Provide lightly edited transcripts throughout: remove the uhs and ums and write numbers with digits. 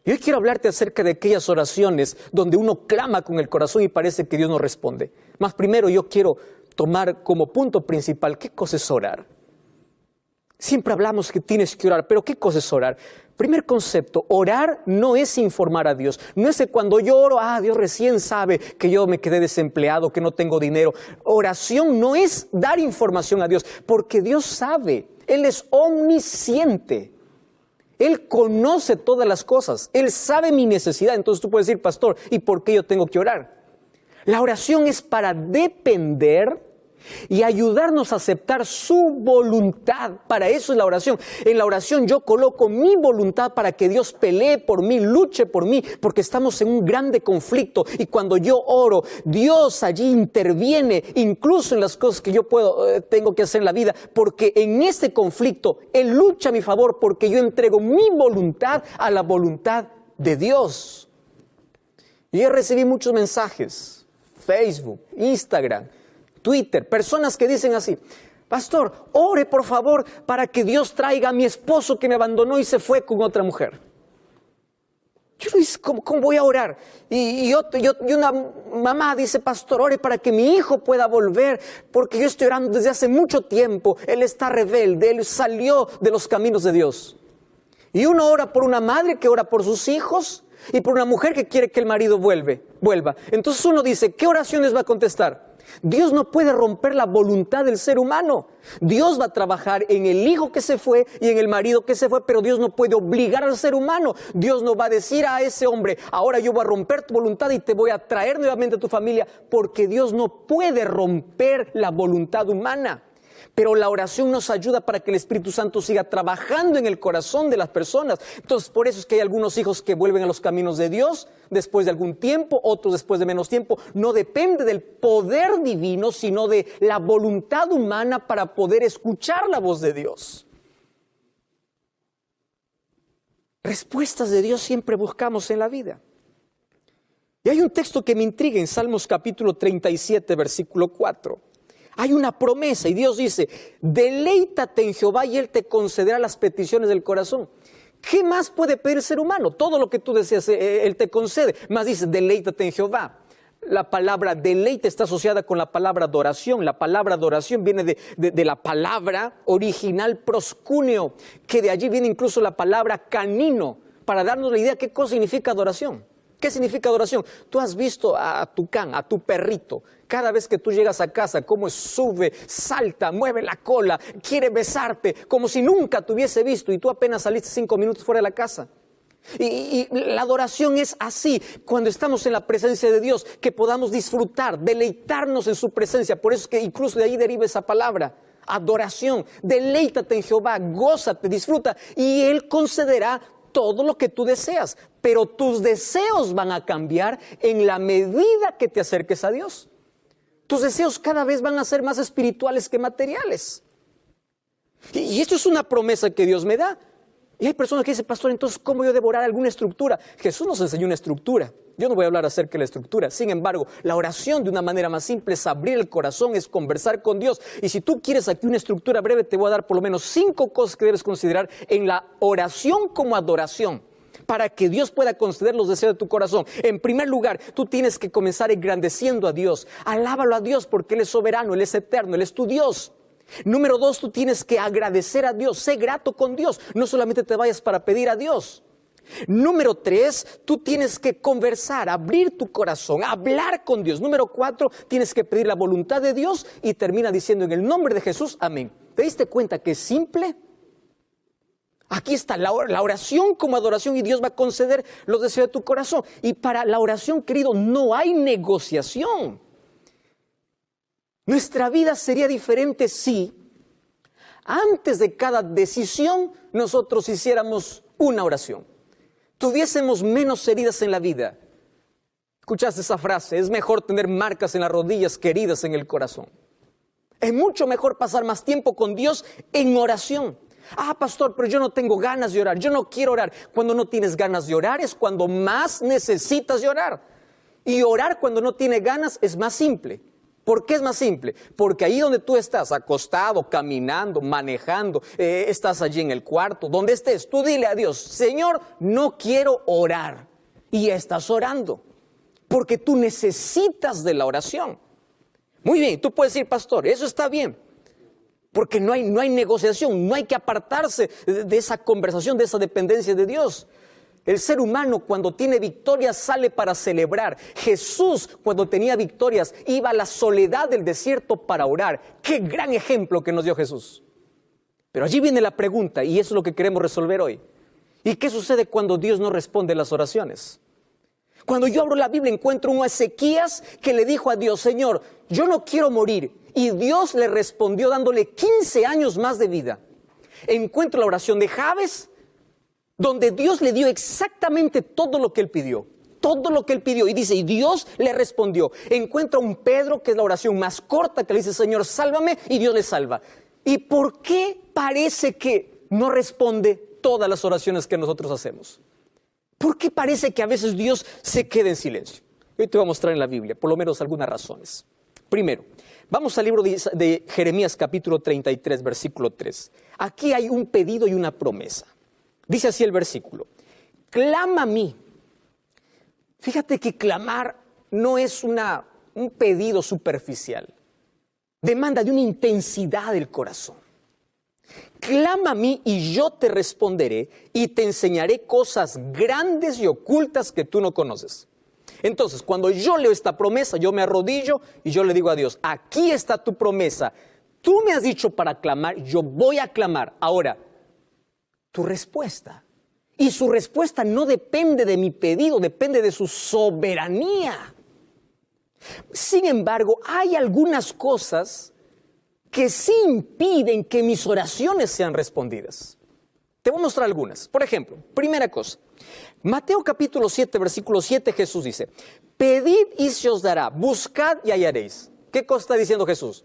Y hoy quiero hablarte acerca de aquellas oraciones donde uno clama con el corazón y parece que Dios no responde. Más primero yo quiero tomar como punto principal, ¿qué cosa es orar? Siempre hablamos que tienes que orar, pero ¿qué cosa es orar? Primer concepto, orar no es informar a Dios. No es que cuando yo oro, Dios recién sabe que yo me quedé desempleado, que no tengo dinero. Oración no es dar información a Dios, porque Dios sabe, Él es omnisciente. Él conoce todas las cosas, Él sabe mi necesidad. Entonces tú puedes decir, pastor, ¿y por qué yo tengo que orar? La oración es para depender y ayudarnos a aceptar su voluntad. Para eso es la oración. En la oración yo coloco mi voluntad para que Dios pelee por mí, luche por mí, porque estamos en un grande conflicto. Y cuando yo oro, Dios allí interviene, incluso en las cosas que yo tengo que hacer en la vida, porque en este conflicto Él lucha a mi favor, porque yo entrego mi voluntad a la voluntad de Dios. Y yo recibí muchos mensajes, Facebook, Instagram, Twitter, personas que dicen así, pastor, ore por favor para que Dios traiga a mi esposo que me abandonó y se fue con otra mujer. Yo le dije, ¿cómo voy a orar? Y una mamá dice, pastor, ore para que mi hijo pueda volver, porque yo estoy orando desde hace mucho tiempo, él está rebelde, él salió de los caminos de Dios. Y uno ora por una madre que ora por sus hijos y por una mujer que quiere que el marido vuelva. Entonces uno dice, ¿qué oraciones va a contestar? Dios no puede romper la voluntad del ser humano. Dios va a trabajar en el hijo que se fue y en el marido que se fue, pero Dios no puede obligar al ser humano. Dios no va a decir a ese hombre, ahora yo voy a romper tu voluntad y te voy a traer nuevamente a tu familia, porque Dios no puede romper la voluntad humana. Pero la oración nos ayuda para que el Espíritu Santo siga trabajando en el corazón de las personas. Entonces, por eso es que hay algunos hijos que vuelven a los caminos de Dios después de algún tiempo, otros después de menos tiempo. No depende del poder divino, sino de la voluntad humana para poder escuchar la voz de Dios. Respuestas de Dios siempre buscamos en la vida. Y hay un texto que me intriga en Salmos capítulo 37, versículo 4. Hay una promesa y Dios dice, deleítate en Jehová y Él te concederá las peticiones del corazón. ¿Qué más puede pedir el ser humano? Todo lo que tú deseas, Él te concede. Más dice, deleítate en Jehová. La palabra deleite está asociada con la palabra adoración. La palabra adoración viene de la palabra original proscuneo, que de allí viene incluso la palabra canino, para darnos la idea de qué cosa significa adoración. ¿Qué significa adoración? Tú has visto a tu can, a tu perrito, cada vez que tú llegas a casa, cómo sube, salta, mueve la cola, quiere besarte, como si nunca te hubiese visto y tú apenas saliste 5 minutos fuera de la casa. Y la adoración es así, cuando estamos en la presencia de Dios, que podamos disfrutar, deleitarnos en su presencia. Por eso es que incluso de ahí deriva esa palabra, adoración. Deleítate en Jehová, gózate, disfruta y Él concederá todo lo que tú deseas, pero tus deseos van a cambiar en la medida que te acerques a Dios. Tus deseos cada vez van a ser más espirituales que materiales. Y esto es una promesa que Dios me da. Y hay personas que dicen, pastor, entonces, ¿cómo yo devorar alguna estructura? Jesús nos enseñó una estructura. Yo no voy a hablar acerca de la estructura. Sin embargo, la oración de una manera más simple es abrir el corazón, es conversar con Dios. Y si tú quieres aquí una estructura breve, te voy a dar por lo menos 5 cosas que debes considerar en la oración como adoración, para que Dios pueda conceder los deseos de tu corazón. En primer lugar, tú tienes que comenzar engrandeciendo a Dios. Alábalo a Dios porque Él es soberano, Él es eterno, Él es tu Dios. Número 2, tú tienes que agradecer a Dios. Sé grato con Dios. No solamente te vayas para pedir a Dios. Número 3, tú tienes que conversar, abrir tu corazón, hablar con Dios. Número 4, tienes que pedir la voluntad de Dios y termina diciendo en el nombre de Jesús, amén. ¿Te diste cuenta que es simple? Aquí está la oración como adoración y Dios va a conceder los deseos de tu corazón. Y para la oración, querido, no hay negociación. Nuestra vida sería diferente si antes de cada decisión nosotros hiciéramos una oración. Tuviésemos menos heridas en la vida. ¿Escuchaste esa frase? Es mejor tener marcas en las rodillas que heridas en el corazón. Es mucho mejor pasar más tiempo con Dios en oración. Pastor, pero yo no tengo ganas de orar, yo no quiero orar. Cuando no tienes ganas de orar es cuando más necesitas de orar. Y orar cuando no tienes ganas es más simple. ¿Por qué es más simple? Porque ahí donde tú estás, acostado, caminando, manejando, estás allí en el cuarto, donde estés, tú dile a Dios, Señor, no quiero orar. Y ya estás orando, porque tú necesitas de la oración. Muy bien, tú puedes decir, pastor, eso está bien, porque no hay negociación, no hay que apartarse de esa conversación, de esa dependencia de Dios. El ser humano cuando tiene victorias sale para celebrar. Jesús cuando tenía victorias iba a la soledad del desierto para orar. ¡Qué gran ejemplo que nos dio Jesús! Pero allí viene la pregunta y eso es lo que queremos resolver hoy. ¿Y qué sucede cuando Dios no responde las oraciones? Cuando yo abro la Biblia encuentro un Ezequías que le dijo a Dios, Señor, yo no quiero morir. Y Dios le respondió dándole 15 años más de vida. Encuentro la oración de Jabes, donde Dios le dio exactamente todo lo que él pidió. Todo lo que él pidió. Y dice, y Dios le respondió. Encuentra un Pedro, que es la oración más corta, que le dice, Señor, sálvame, y Dios le salva. ¿Y por qué parece que no responde todas las oraciones que nosotros hacemos? ¿Por qué parece que a veces Dios se queda en silencio? Hoy te voy a mostrar en la Biblia, por lo menos algunas razones. Primero, vamos al libro de Jeremías capítulo 33, versículo 3. Aquí hay un pedido y una promesa. Dice así el versículo, clama a mí. Fíjate que clamar no es un pedido superficial. Demanda de una intensidad del corazón. Clama a mí y yo te responderé y te enseñaré cosas grandes y ocultas que tú no conoces. Entonces, cuando yo leo esta promesa, yo me arrodillo y yo le digo a Dios, aquí está tu promesa. Tú me has dicho para clamar, yo voy a clamar. Ahora, tu respuesta. Y su respuesta no depende de mi pedido, depende de su soberanía. Sin embargo, hay algunas cosas que sí impiden que mis oraciones sean respondidas. Te voy a mostrar algunas. Por ejemplo, primera cosa, Mateo capítulo 7, versículo 7, Jesús dice, pedid y se os dará, buscad y hallaréis. ¿Qué cosa está diciendo Jesús?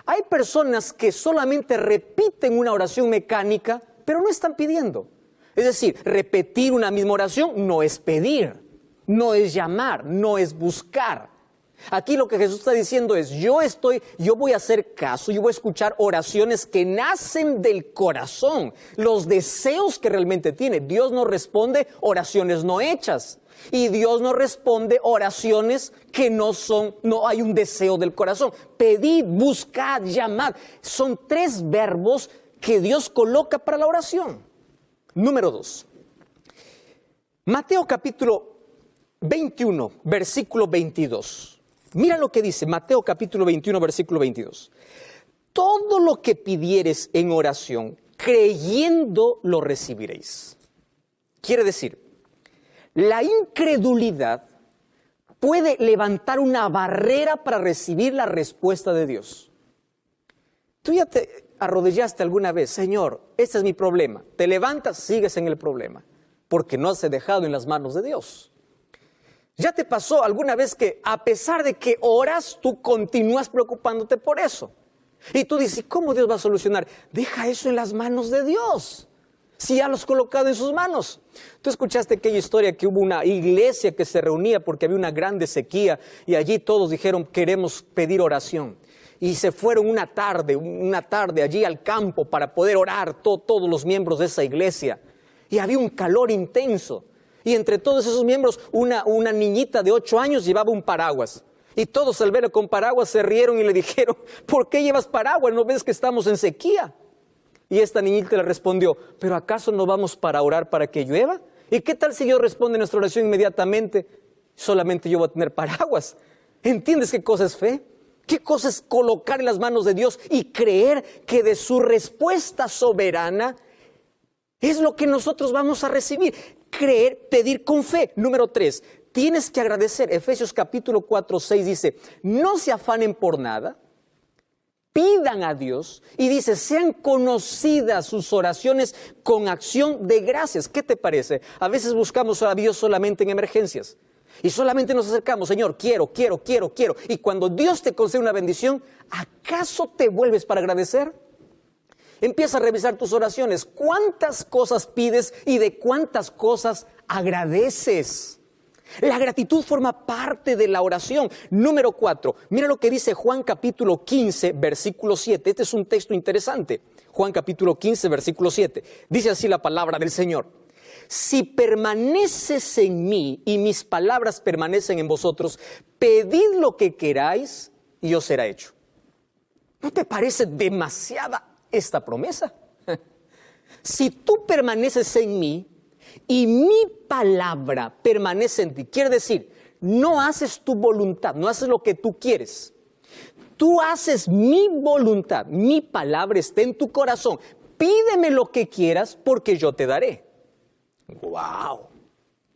Hay personas que solamente repiten una oración mecánica, pero no están pidiendo. Es decir, repetir una misma oración no es pedir, no es llamar, no es buscar. Aquí lo que Jesús está diciendo es, yo voy a hacer caso, yo voy a escuchar oraciones que nacen del corazón, los deseos que realmente tiene. Dios no responde oraciones no hechas. Y Dios no responde oraciones que no hay un deseo del corazón. Pedid, buscad, llamad. Son 3 verbos que Dios coloca para la oración. Número 2. Mateo capítulo 21, versículo 22. Mira lo que dice Mateo capítulo 21, versículo 22. Todo lo que pidieres en oración, creyendo lo recibiréis. Quiere decir, la incredulidad puede levantar una barrera para recibir la respuesta de Dios. Tú ya te arrodillaste alguna vez, Señor, este es mi problema. Te levantas, sigues en el problema, porque no has dejado en las manos de Dios. ¿Ya te pasó alguna vez que a pesar de que oras, tú continúas preocupándote por eso? Y tú dices, ¿cómo Dios va a solucionar? Deja eso en las manos de Dios, si ya lo has colocado en sus manos. Tú escuchaste aquella historia que hubo una iglesia que se reunía porque había una grande sequía y allí todos dijeron, queremos pedir oración. Y se fueron una tarde allí al campo para poder orar todos los miembros de esa iglesia. Y había un calor intenso. Y entre todos esos miembros, una niñita de 8 años llevaba un paraguas. Y todos al verlo con paraguas se rieron y le dijeron, ¿por qué llevas paraguas? ¿No ves que estamos en sequía? Y esta niñita le respondió, ¿pero acaso no vamos para orar para que llueva? ¿Y qué tal si Dios responde a nuestra oración inmediatamente? Solamente yo voy a tener paraguas. ¿Entiendes qué cosa es fe? ¿Qué cosa es colocar en las manos de Dios y creer que de su respuesta soberana es lo que nosotros vamos a recibir? Creer, pedir con fe. Número 3, tienes que agradecer. Efesios capítulo 4, 6 dice, no se afanen por nada, pidan a Dios y dice, sean conocidas sus oraciones con acción de gracias. ¿Qué te parece? A veces buscamos a Dios solamente en emergencias y solamente nos acercamos, Señor, quiero. Y cuando Dios te concede una bendición, ¿acaso te vuelves para agradecer? Empieza a revisar tus oraciones. ¿Cuántas cosas pides y de cuántas cosas agradeces? La gratitud forma parte de la oración. Número 4, mira lo que dice Juan capítulo 15, versículo 7. Este es un texto interesante. Juan capítulo 15, versículo 7. Dice así la palabra del Señor. Si permaneces en mí y mis palabras permanecen en vosotros, pedid lo que queráis y os será hecho. ¿No te parece demasiada esta promesa? Si tú permaneces en mí y mi palabra permanece en ti, quiere decir, no haces tu voluntad, no haces lo que tú quieres. Tú haces mi voluntad, mi palabra está en tu corazón. Pídeme lo que quieras porque yo te daré. ¡Wow!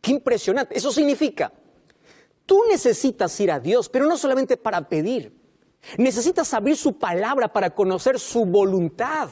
¡Qué impresionante! Eso significa, tú necesitas ir a Dios, pero no solamente para pedir. Necesitas abrir su palabra para conocer su voluntad.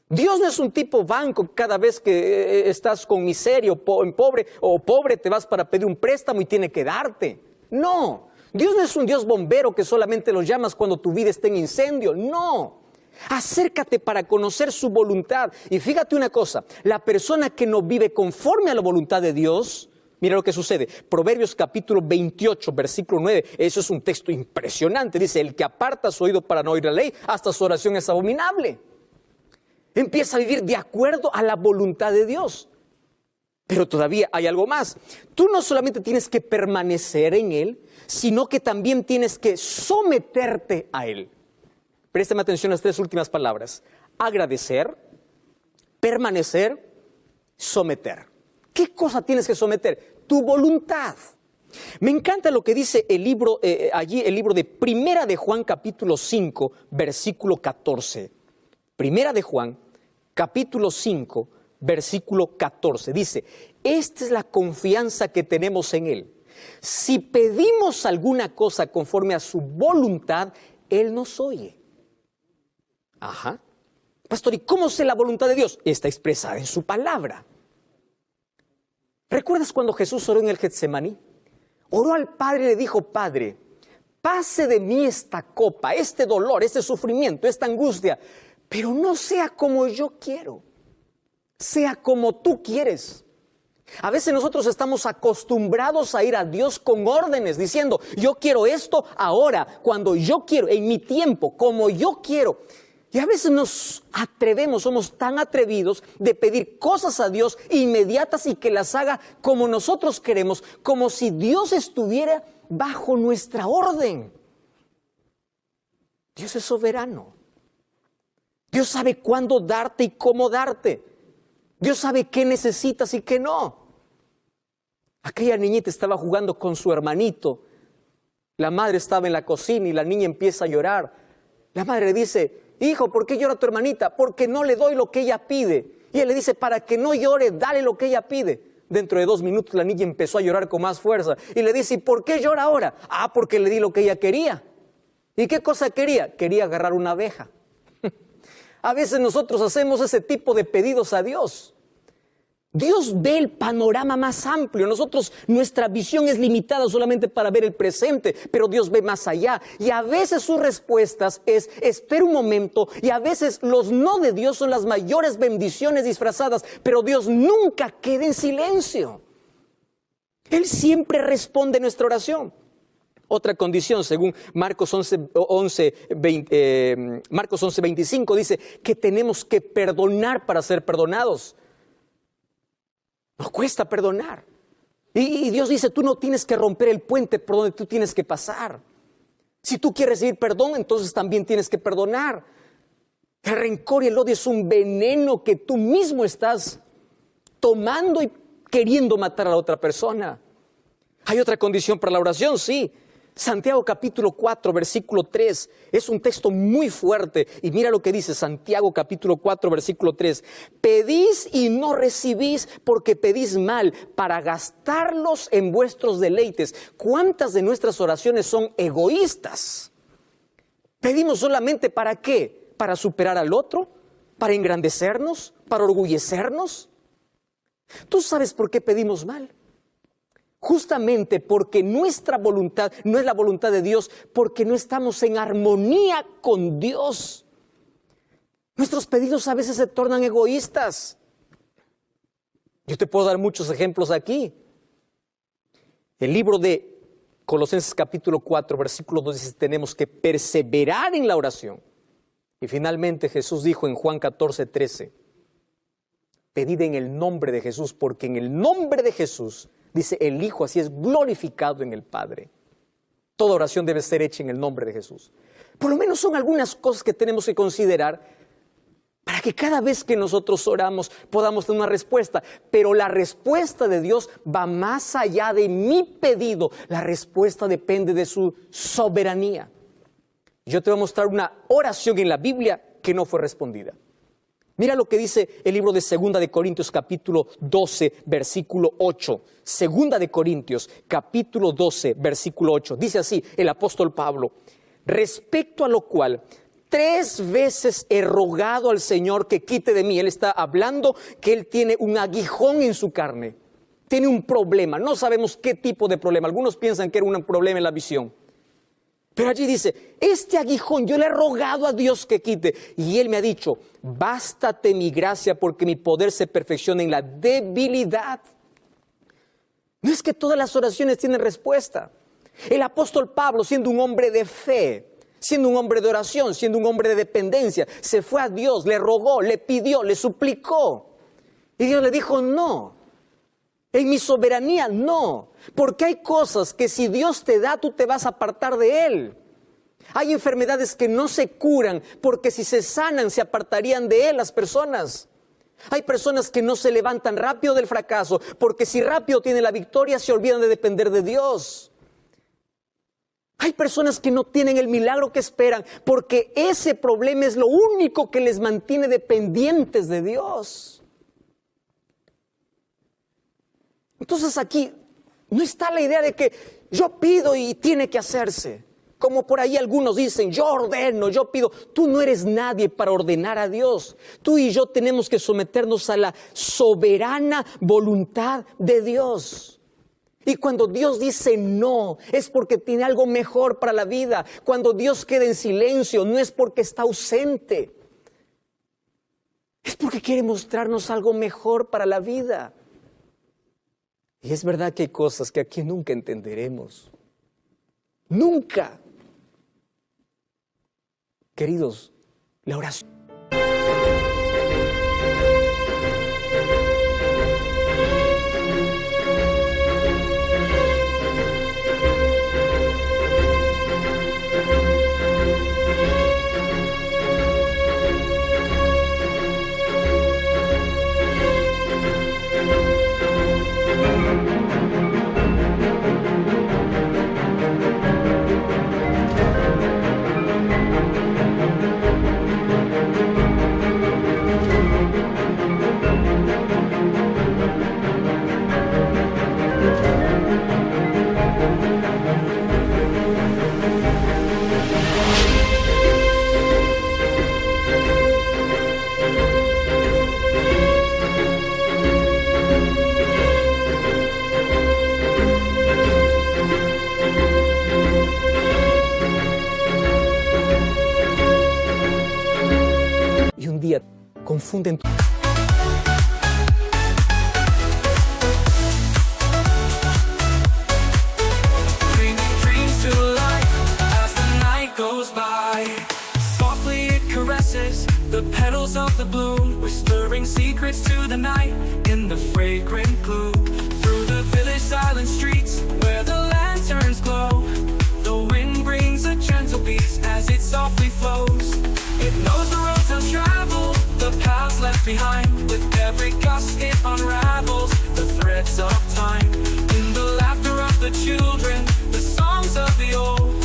Dios no es un tipo banco, cada vez que estás con miseria o pobre te vas para pedir un préstamo y tiene que darte. No, Dios no es un Dios bombero que solamente lo llamas cuando tu vida está en incendio. No, acércate para conocer su voluntad. Y fíjate una cosa, la persona que no vive conforme a la voluntad de Dios, mira lo que sucede. Proverbios capítulo 28, versículo 9, eso es un texto impresionante. Dice, el que aparta su oído para no oír la ley, hasta su oración es abominable. Empieza a vivir de acuerdo a la voluntad de Dios. Pero todavía hay algo más. Tú no solamente tienes que permanecer en Él, sino que también tienes que someterte a Él. Préstame atención a las 3 últimas palabras. Agradecer, permanecer, someter. ¿Qué cosa tienes que someter? Tu voluntad. Me encanta lo que dice el libro, el libro de Primera de Juan capítulo 5, versículo 14. Primera de Juan, capítulo 5, versículo 14. Dice, esta es la confianza que tenemos en Él. Si pedimos alguna cosa conforme a su voluntad, Él nos oye. Ajá. Pastor, ¿y cómo sé la voluntad de Dios? Está expresada en su palabra. ¿Recuerdas cuando Jesús oró en el Getsemaní? Oró al Padre y le dijo, Padre, pase de mí esta copa, este dolor, este sufrimiento, esta angustia, pero no sea como yo quiero, sea como tú quieres. A veces nosotros estamos acostumbrados a ir a Dios con órdenes, diciendo, yo quiero esto ahora, cuando yo quiero, en mi tiempo, como yo quiero. Y a veces nos atrevemos, somos tan atrevidos de pedir cosas a Dios inmediatas y que las haga como nosotros queremos, como si Dios estuviera bajo nuestra orden. Dios es soberano. Dios sabe cuándo darte y cómo darte. Dios sabe qué necesitas y qué no. Aquella niñita estaba jugando con su hermanito. La madre estaba en la cocina y la niña empieza a llorar. La madre le dice, hijo, ¿por qué llora tu hermanita? Porque no le doy lo que ella pide. Y él le dice, para que no llore, dale lo que ella pide. Dentro de 2 minutos la niña empezó a llorar con más fuerza. Y le dice, ¿y por qué llora ahora? Ah, porque le di lo que ella quería. ¿Y qué cosa quería? Quería agarrar una abeja. A veces nosotros hacemos ese tipo de pedidos a Dios. Dios ve el panorama más amplio. Nuestra visión es limitada solamente para ver el presente, pero Dios ve más allá. Y a veces sus respuestas es, espera un momento, y a veces los no de Dios son las mayores bendiciones disfrazadas, pero Dios nunca queda en silencio. Él siempre responde nuestra oración. Otra condición, según Marcos 11:25, dice que tenemos que perdonar para ser perdonados. Nos cuesta perdonar. Y Dios dice, tú no tienes que romper el puente por donde tú tienes que pasar. Si tú quieres recibir perdón, entonces también tienes que perdonar. El rencor y el odio es un veneno que tú mismo estás tomando y queriendo matar a la otra persona. Hay otra condición para la oración, sí. Santiago capítulo 4, versículo 3, es un texto muy fuerte. Y mira lo que dice Santiago capítulo 4, versículo 3. Pedís y no recibís porque pedís mal para gastarlos en vuestros deleites. ¿Cuántas de nuestras oraciones son egoístas? ¿Pedimos solamente para qué? ¿Para superar al otro? ¿Para engrandecernos? ¿Para orgullecernos? ¿Tú sabes por qué pedimos mal? Justamente porque nuestra voluntad no es la voluntad de Dios, porque no estamos en armonía con Dios. Nuestros pedidos a veces se tornan egoístas. Yo te puedo dar muchos ejemplos aquí. El libro de Colosenses capítulo 4, versículo 2 dice, tenemos que perseverar en la oración. Y finalmente Jesús dijo en Juan 14, 13, pedid en el nombre de Jesús, porque en el nombre de Jesús, dice el Hijo, así es glorificado en el Padre. Toda oración debe ser hecha en el nombre de Jesús. Por lo menos son algunas cosas que tenemos que considerar para que cada vez que nosotros oramos podamos tener una respuesta. Pero la respuesta de Dios va más allá de mi pedido. La respuesta depende de su soberanía. Yo te voy a mostrar una oración en la Biblia que no fue respondida. Mira lo que dice el libro de 2 de Corintios capítulo 12, versículo 8. 2 de Corintios capítulo 12, versículo 8. Dice así el apóstol Pablo, respecto a lo cual 3 veces he rogado al Señor que quite de mí. Él está hablando que él tiene un aguijón en su carne. Tiene un problema. No sabemos qué tipo de problema. Algunos piensan que era un problema en la visión. Pero allí dice, este aguijón yo le he rogado a Dios que quite. Y Él me ha dicho, bástate mi gracia porque mi poder se perfecciona en la debilidad. No es que todas las oraciones tienen respuesta. El apóstol Pablo, siendo un hombre de fe, siendo un hombre de oración, siendo un hombre de dependencia, se fue a Dios, le rogó, le pidió, le suplicó. Y Dios le dijo, no. En mi soberanía, no. Porque hay cosas que si Dios te da, tú te vas a apartar de Él. Hay enfermedades que no se curan porque si se sanan, se apartarían de Él las personas. Hay personas que no se levantan rápido del fracaso porque si rápido tienen la victoria, se olvidan de depender de Dios. Hay personas que no tienen el milagro que esperan porque ese problema es lo único que les mantiene dependientes de Dios. Entonces aquí no está la idea de que yo pido y tiene que hacerse. Como por ahí algunos dicen, yo ordeno, yo pido. Tú no eres nadie para ordenar a Dios. Tú y yo tenemos que someternos a la soberana voluntad de Dios. Y cuando Dios dice no, es porque tiene algo mejor para la vida. Cuando Dios queda en silencio, no es porque está ausente. Es porque quiere mostrarnos algo mejor para la vida. Y es verdad que hay cosas que aquí nunca entenderemos. Nunca. Queridos, la oración. Y un día confunden. The petals of the bloom, whispering secrets to the night in the fragrant gloom. Through the village silent streets where the lanterns glow, the wind brings a gentle breeze as it softly flows. It knows the roads untraveled, the paths left behind. With every gust it unravels the threads of time. In the laughter of the children, the songs of the old,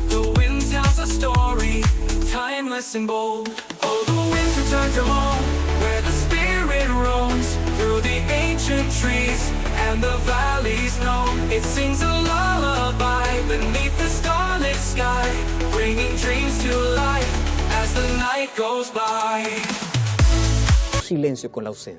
the wind tells a story, timeless and bold. Oh, the winds return to home, where the spirit roams. Through the ancient trees and the valleys known, it sings a lullaby beneath the starlit sky, bringing dreams to life as the night goes by. Silencio con la ausencia.